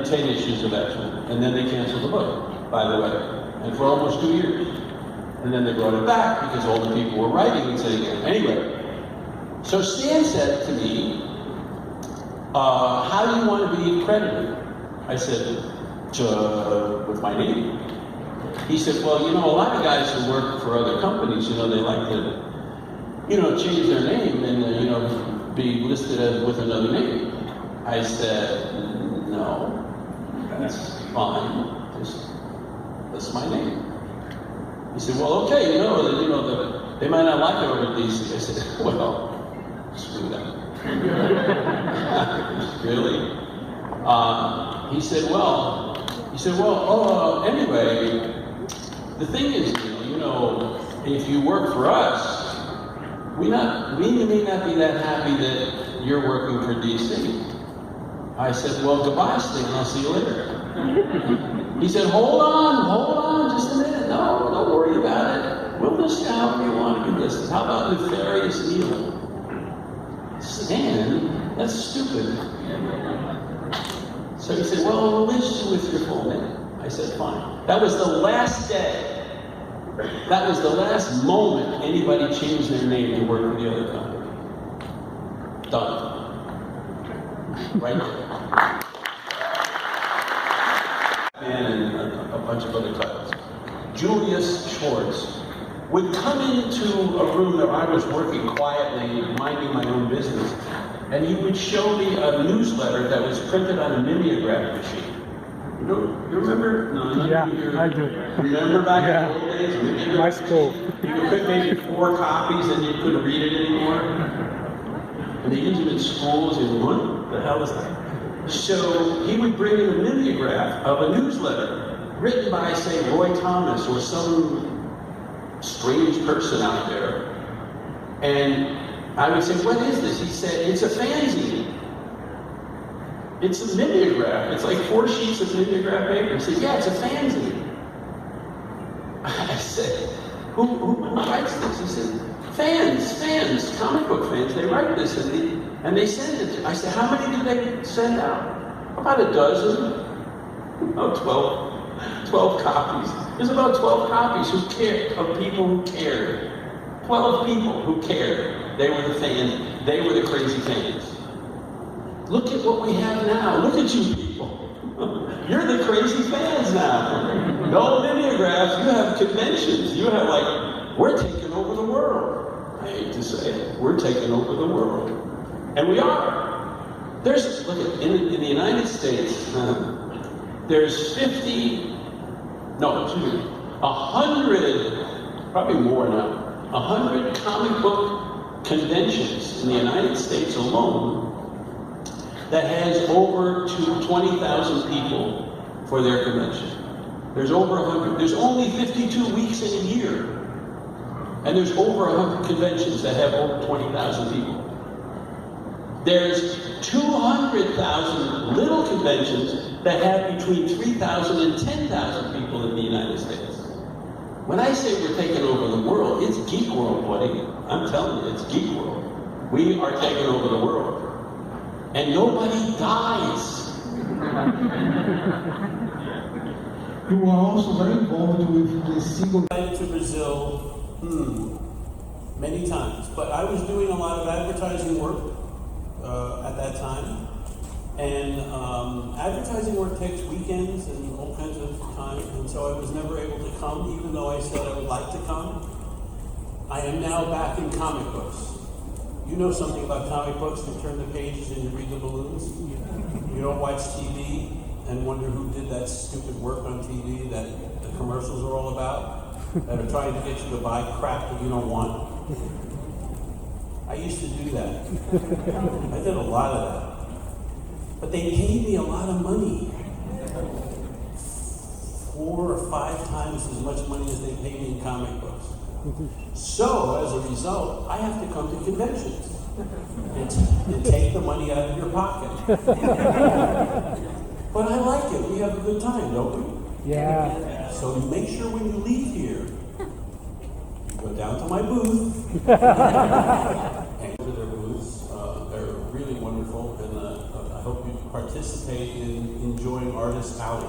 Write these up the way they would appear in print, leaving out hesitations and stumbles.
had 10 issues of X-Men, and then they canceled the book, by the way, and for almost 2 years. And then they brought it back because all the people were writing and saying it. Anyway, so Stan said to me, how do you want to be credited? I said, with my name. He said, well, you know, a lot of guys who work for other companies, you know, they like to, you know, change their name and, you know, be listed as with another name. I said, no, that's fine, that's my name. He said, well, okay, you know, they might not like it over DC. I said, well, screw that. Really? He said, well, anyway, the thing is, you know, if you work for us, we may not be that happy that you're working for DC. I said, well, goodbye, Stan, I'll see you later. He said, hold on, just a minute. No, don't worry about it. We'll list you however you want to be listed. How about Nefarious Neal? Stan, that's stupid. So he said, well, we'll list you with your full name. I said, fine. That was the last day. That was the last moment anybody changed their name to work for the other company. Done. Right there. And a bunch of other titles. Julius Schwartz would come into a room that I was working quietly, minding my own business, and he would show me a newsletter that was printed on a mimeograph machine. You remember? No, yeah, I do. Remember back in the old days? My school. You could print maybe 4 copies and you couldn't read it anymore. And they used them in schools and what the hell is that? So he would bring in a mimeograph of a newsletter written by, say, Roy Thomas or some strange person out there. And I would say, what is this? He said, it's a fanzine. It's a mimeograph. It's like 4 sheets of mimeograph paper. He said, yeah, it's a fanzine. I said, who writes this? He said, fans, comic book fans, they write this and they send it to. I said, how many did they send out? About a dozen. About 12 copies. There's about 12 copies who cared, of people who cared. 12 people who cared. They were the fans. They were the crazy fans. Look at what we have now. Look at you people. You're the crazy fans now. No mimeographs. You have conventions. You have we're taking over the world. I hate to say it. We're taking over the world. And we are. In the United States, there's 100, probably more now, 100 comic book conventions in the United States alone that has over 20,000 people for their convention. There's over 100. There's only 52 weeks in a year. And there's over 100 conventions that have over 20,000 people. There's 200,000 little conventions that have between 3,000 and 10,000 people in the United States. When I say we're taking over the world, it's geek world, buddy. I'm telling you, it's geek world. We are taking over the world. And nobody dies. You were also very involved with the single... I went to Brazil many times, but I was doing a lot of advertising work at that time. And advertising work takes weekends and all kinds of time, and so I was never able to come, even though I said I would like to come. I am now back in comic books. You know something about comic books, you turn the pages and you read the balloons. You don't watch TV and wonder who did that stupid work on TV that the commercials are all about, that are trying to get you to buy crap that you don't want. I used to do that. I did a lot of that. But they paid me a lot of money. 4 or 5 times as much money as they pay me in comic books. So, as a result, I have to come to conventions and take the money out of your pocket. But I like it. We have a good time, don't we? Yeah. So you make sure when you leave here, you go down to my booth and go to their booths. They're really wonderful, and I hope you participate. participate in enjoying Artist Alley.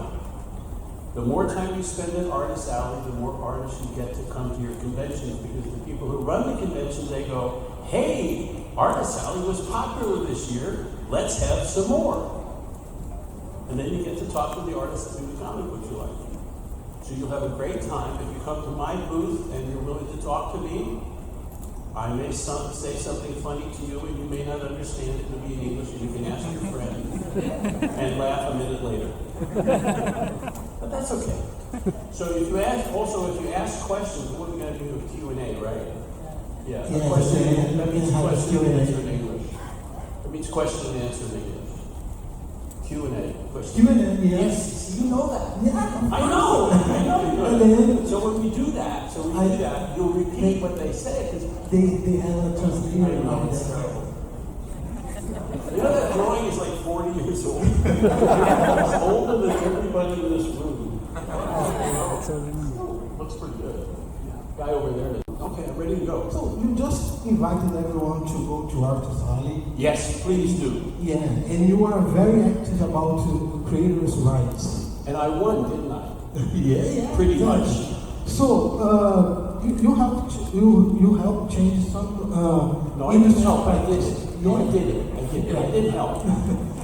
The more time you spend at Artist Alley, the more artists you get to come to your conventions, because the people who run the conventions, they go, hey, Artist Alley was popular this year, let's have some more. And then you get to talk to the artists that do the comic books you like. So you'll have a great time. If you come to my booth and you're willing to talk to me, I may say something funny to you and you may not understand it. It'll be in English and you can ask your friend and laugh a minute later. But that's okay. So if you ask questions, what are we going to do with Q&A, right? Yeah, a question. That means question and answer in English. That means question and answer in English. Q&A. Q&A, yes. You know that. Yeah. I know you do. So when we do that, you'll repeat what they say. They have a translator. You know that drawing is like 40 years old. It's older than everybody in this room. Looks pretty good. Guy over there. Okay, I'm ready to go. So you just invited everyone to go to Artist Alley. Yes, please do. Yeah, and you are very active about creators' rights. And I won, didn't I? Yeah. Pretty much. So you helped change some. No, I didn't help. I did it. No, I did it. I didn't help.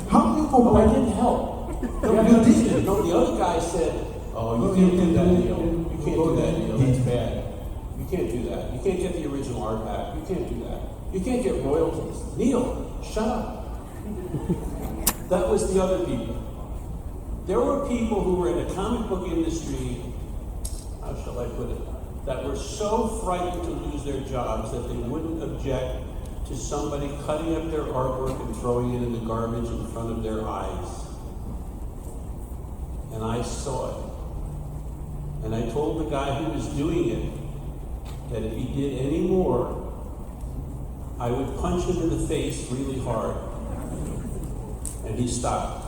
How do you Oh, I compare? didn't help. No, you did. No, the other guy said, "Oh, you can't do that deal. You can't do that deal. That's bad. You can't do that. You can't get the original art back. You can't do that. You can't get royalties." Neal, shut up. That was the other people. There were people who were in the comic book industry, how shall I put it, that were so frightened to lose their jobs that they wouldn't object to somebody cutting up their artwork and throwing it in the garbage in front of their eyes. And I saw it. And I told the guy who was doing it that if he did any more, I would punch him in the face really hard. And he stopped.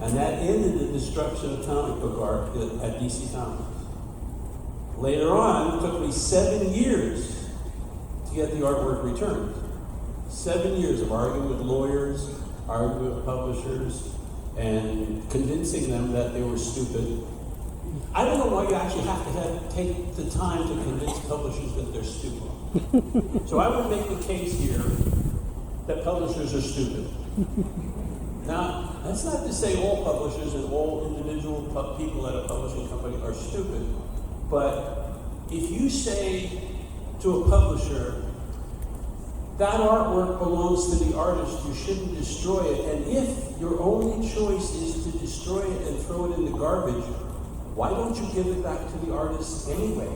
And that ended the destruction of comic book art at DC Comics. Later on, it took me 7 years to get the artwork returned. 7 years of arguing with lawyers, arguing with publishers, and convincing them that they were stupid. I don't know why you actually have to take the time to convince publishers that they're stupid. So I would make the case here that publishers are stupid. Now, that's not to say all publishers and all individual people at a publishing company are stupid, but if you say to a publisher, that artwork belongs to the artist, you shouldn't destroy it, and if your only choice is to destroy it and throw it in the garbage, why don't you give it back to the artist anyway?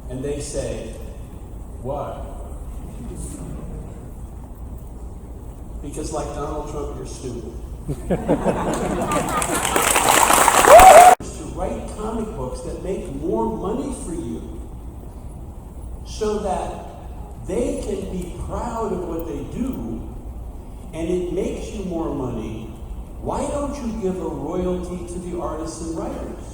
And they say, why? Because like Donald Trump, you're stupid. To write comic books that make more money for you so that they can be proud of what they do and it makes you more money. Why don't you give a royalty to the artists and writers?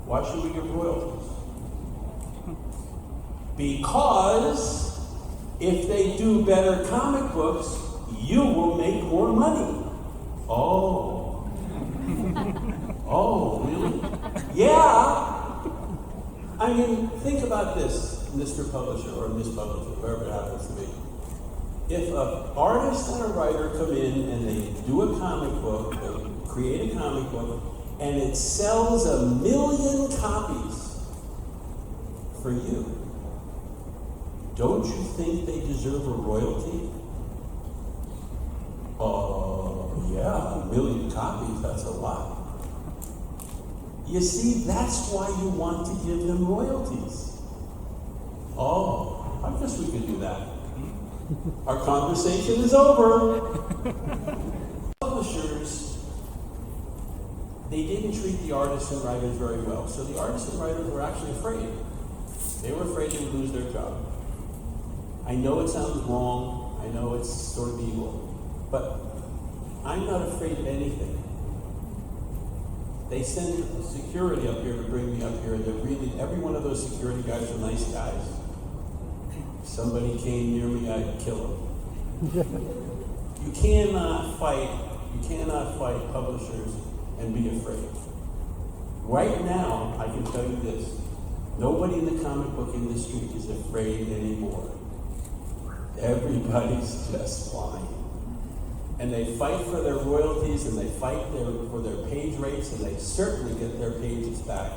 Why should we give royalties? Because if they do better comic books, you will make more money. Oh. Oh, really? Yeah. I mean, think about this, Mr. Publisher or Miss Publisher, whoever it happens to be. If an artist and a writer come in and they do a comic book, they create a comic book, and it sells 1 million copies for you, don't you think they deserve a royalty? Yeah, 1 million copies, that's a lot. You see, that's why you want to give them royalties. Oh, I guess we could do that. Our conversation is over. Publishers, they didn't treat the artists and writers very well. So the artists and writers were actually afraid. They were afraid they would lose their job. I know it sounds wrong. I know it's sort of evil. But I'm not afraid of anything. They send security up here to bring me up here. They're really, every one of those security guys are nice guys. If somebody came near me, I'd kill him. You cannot fight publishers and be afraid. Right now, I can tell you this. Nobody in the comic book industry is afraid anymore. Everybody's just flying. And they fight for their royalties, and they fight for their page rates, and they certainly get their pages back.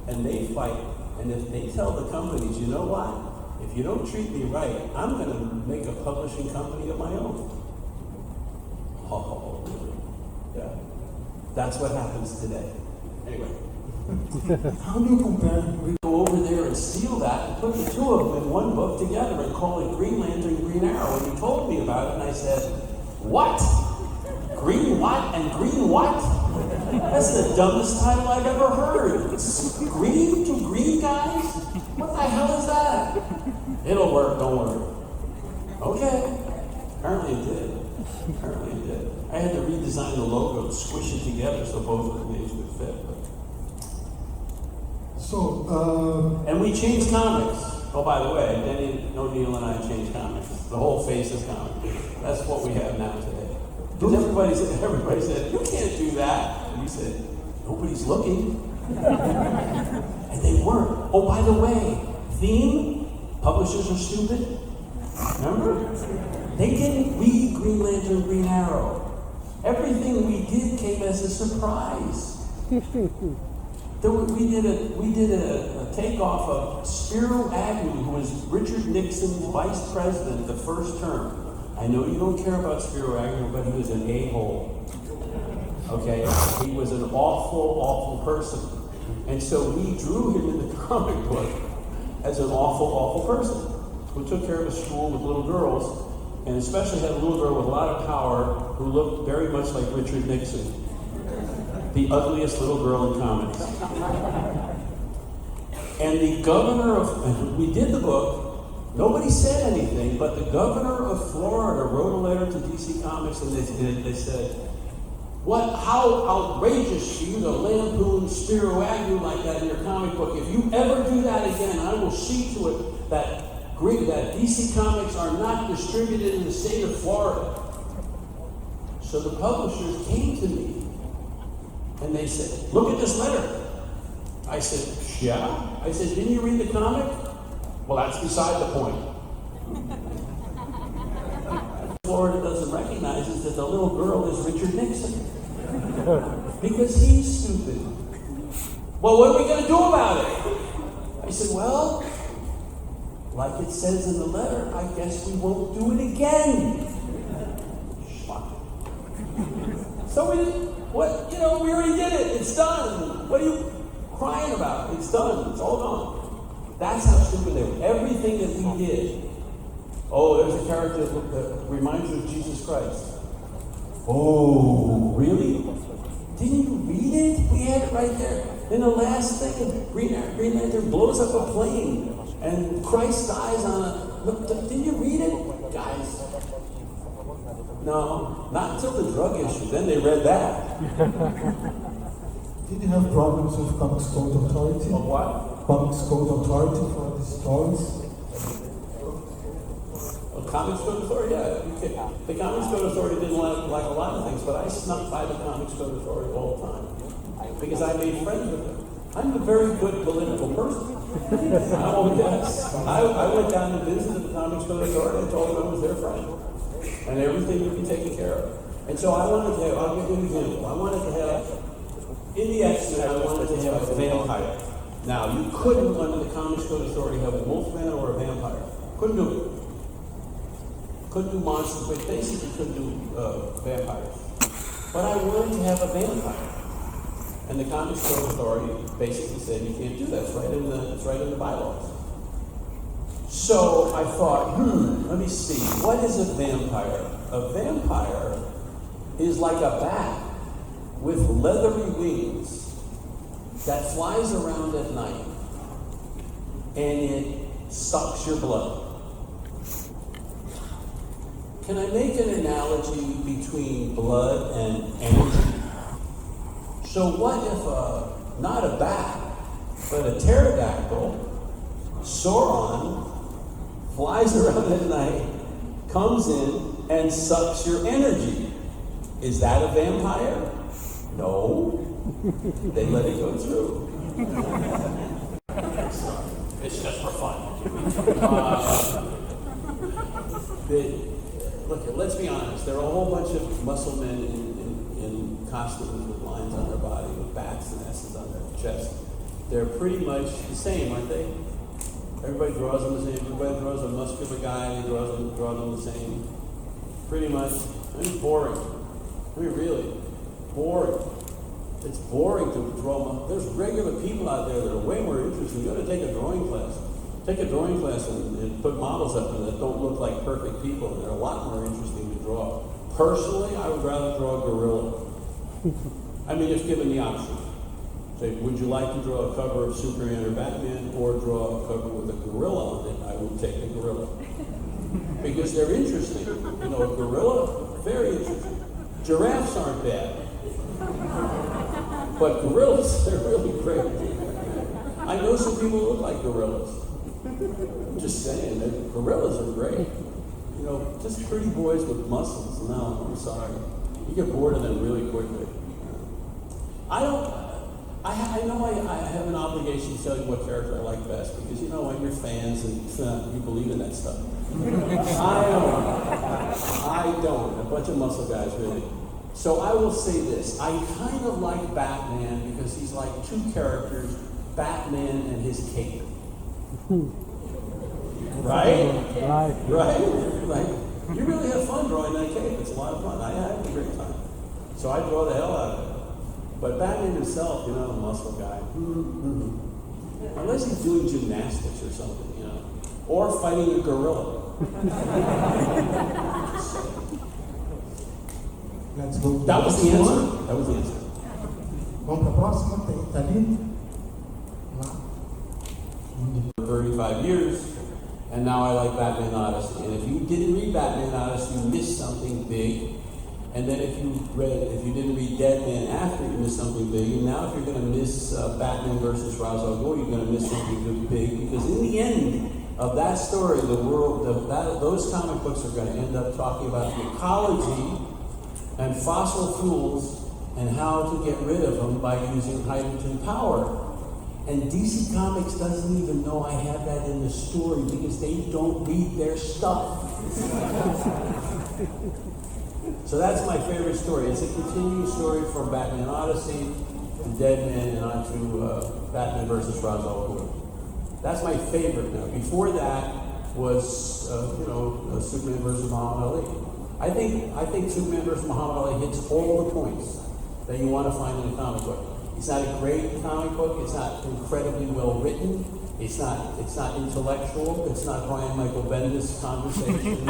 And they fight. And if they tell the companies, you know what? If you don't treat me right, I'm going to make a publishing company of my own. Oh, really? Yeah. That's what happens today. Anyway. How do you compare with Go over there and steal that and put the two of them in one book together and call it Green Lantern, Green Arrow. And he told me about it, and I said, what? Green what and green what? That's the dumbest title I've ever heard. It's green to green guys? What the hell is that? It'll work, don't worry. Okay. Apparently it did. I had to redesign the logo, squish it together so both of the names would fit. And we changed comics. Oh, by the way, Denny, Neal, and I changed comics. The whole face is comics. That's what we have now today. Because everybody said, you can't do that. And we said, nobody's looking. And they weren't. Oh, by the way, theme, publishers are stupid. Remember? They didn't read Green Lantern, Green Arrow. Everything we did came as a surprise. We did a takeoff of Spiro Agnew, who was Richard Nixon's vice president the first term. I know you don't care about Spiro Agnew, but he was an a-hole. Okay? He was an awful, awful person. And so we drew him in the comic book as an awful, awful person who took care of a school with little girls, and especially had a little girl with a lot of power who looked very much like Richard Nixon. The ugliest little girl in comics. And the governor of, we did the book, nobody said anything, but the governor of Florida wrote a letter to DC Comics, and they said, how outrageous for you to lampoon Spiro Agnew like that in your comic book. If you ever do that again, I will see to it that DC Comics are not distributed in the state of Florida. So the publishers came to me, and they said, look at this letter. I said, yeah? I said, didn't you read the comic? Well, that's beside the point. Florida doesn't recognize is that the little girl is Richard Nixon. Because he's stupid. Well, what are we going to do about it? I said, well, like it says in the letter, I guess we won't do it again. So we already did it. It's done. What are you crying about? It's done. It's all gone. That's how stupid they were. Everything that we did. Oh, there's a character that reminds you of Jesus Christ. Oh, really? Didn't you read it? We had it right there. In the last thing, Green Lantern blows up a plane, and Christ dies on a... Look, didn't you read it, guys? No, not until the drug issue. Then they read that. Did you have problems with Comics Code Authority? Of what? Comics Code Authority for the stories? Comics Code Authority, yeah. The Comics Code Authority didn't like a lot of things, but I snuck by the Comics Code Authority all the time because I made friends with them. I'm a very good political person. Oh, yes. I went down and visited the Comics Code Authority and told them I was their friend. And everything would be taken care of. And so I wanted to have, I'll give you an example. I wanted to have, in the X-Men, I wanted to have a vampire. Now, you couldn't, under the Comics Code Authority, have a wolfman or a vampire. Couldn't do it. Couldn't do monsters, but basically couldn't do vampires. But I wanted to have a vampire. And the Comics Code Authority basically said you can't do that. It's right in the bylaws. So I thought, let me see, what is a vampire? A vampire is like a bat with leathery wings that flies around at night and it sucks your blood. Can I make an analogy between blood and energy? So what if not a bat, but a pterodactyl, Sauron, flies around at night, comes in, and sucks your energy. Is that a vampire? No. They let it go through. It's just for fun. Look, let's be honest. There are a whole bunch of muscle men in costumes with lines on their body, with bats and S's on their chest. They're pretty much the same, aren't they? Everybody draws them the same. Everybody draws a muscular guy, and they draw them the same. Pretty much. I mean, boring. I mean, really, boring. It's boring to draw. There's regular people out there that are way more interesting. You got to take a drawing class. Take a drawing class and put models up there that don't look like perfect people. And they're a lot more interesting to draw. Personally, I would rather draw a gorilla. I mean, if given the option. Say, would you like to draw a cover of Superman or Batman, or draw a cover with a gorilla on it? I would take the gorilla. Because they're interesting. You know, a gorilla, very interesting. Giraffes aren't bad. But gorillas, they're really great. I know some people who look like gorillas. I'm just saying, gorillas are great. You know, just pretty boys with muscles. No, I'm sorry. You get bored of them really quickly. I know I have an obligation to tell you what character I like best, because you know when you're fans and you believe in that stuff. I don't. A bunch of muscle guys, really. So I will say this. I kind of like Batman because he's like two characters, Batman and his cape. Right? Right. You really have fun drawing that cape. It's a lot of fun. I have a great time. So I draw the hell out of it. But Batman himself, you know, the muscle guy. Unless he's doing gymnastics or something, you know. Or fighting a gorilla. Let's go. That was the answer. That was the answer. Vamos para a próxima. Tá ali? Lá. 35 years, and now I like Batman Odyssey. And if you didn't read Batman Odyssey, you missed something big. And then if you didn't read Deadman after, you missed something big. And now if you're going to miss Batman versus Ra's al Ghul, you're going to miss something big, because in the end of that story, those comic books are going to end up talking about the ecology and fossil fuels and how to get rid of them by using hydrogen power. And DC Comics doesn't even know I have that in the story because they don't read their stuff. So that's my favorite story. It's a continuing story from Batman Odyssey to Deadman and on to Batman versus Ra's al Ghul. That's my favorite now. Before that was, Superman versus Muhammad Ali. I think Superman versus Muhammad Ali hits all the points that you want to find in a comic book. It's not a great comic book. It's not incredibly well written. It's not intellectual. It's not Brian Michael Bendis conversation.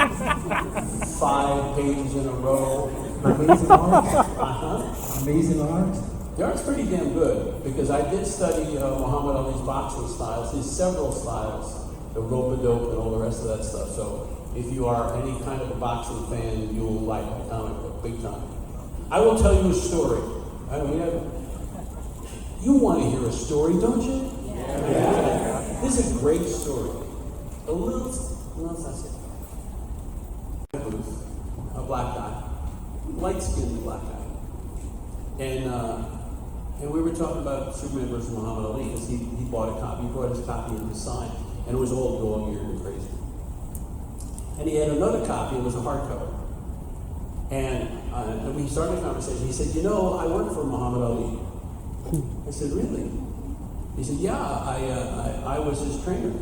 5 pages in a row. Amazing art. Amazing art. The art's pretty damn good, because I did study Muhammad Ali's boxing styles, his several styles, the rope-a-dope and all the rest of that stuff. So if you are any kind of a boxing fan, you will like the comic book big time. I will tell you a story. I mean, you want to hear a story, don't you? Yeah. This is a great story. A little, no, it's not it. A black guy, light-skinned black guy, and we were talking about Superman versus Muhammad Ali because he bought a copy. He brought his copy in to sign, and it was all dog-eared and crazy. And he had another copy. It was a hardcover, and we started a conversation. He said, "You know, I work for Muhammad Ali." I said, "Really?" He said, "Yeah, I was his trainer."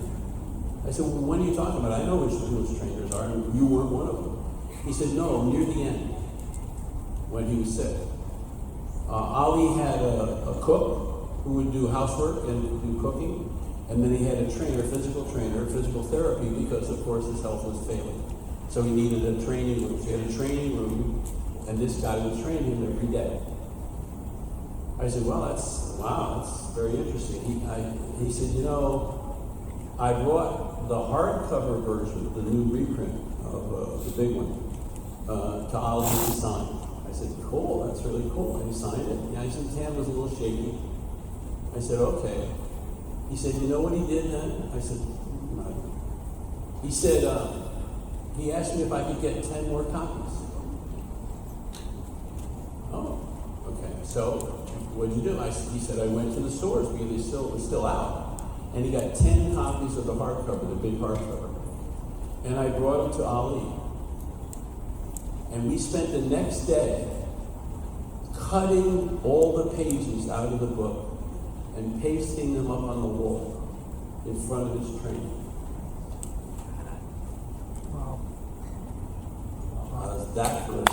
I said, "Well, when are you talking about? I know who his trainers are, and you weren't one of them." He said, "No, near the end, when he was sick. Ali had a cook who would do housework and do cooking, and then he had a trainer, physical therapy, because, of course, his health was failing. So he needed a training room. So he had a training room, and this guy would train him every day." I said, that's very interesting. He said, "You know, I brought the hardcover version, the new reprint of the big one, to Ali to sign." I said, "Cool, that's really cool." And he signed it. Yeah, he said his hand was a little shaky. I said, "Okay." He said, "You know what he did then?" I said, "No." He said, he asked me if I could get 10 more copies. Oh, okay. So what'd you do? He said, I went to the stores because it was still out. And he got 10 copies of the hardcover, the big hardcover. And I brought them to Ali. And we spent the next day cutting all the pages out of the book and pasting them up on the wall in front of his train. Wow. That for a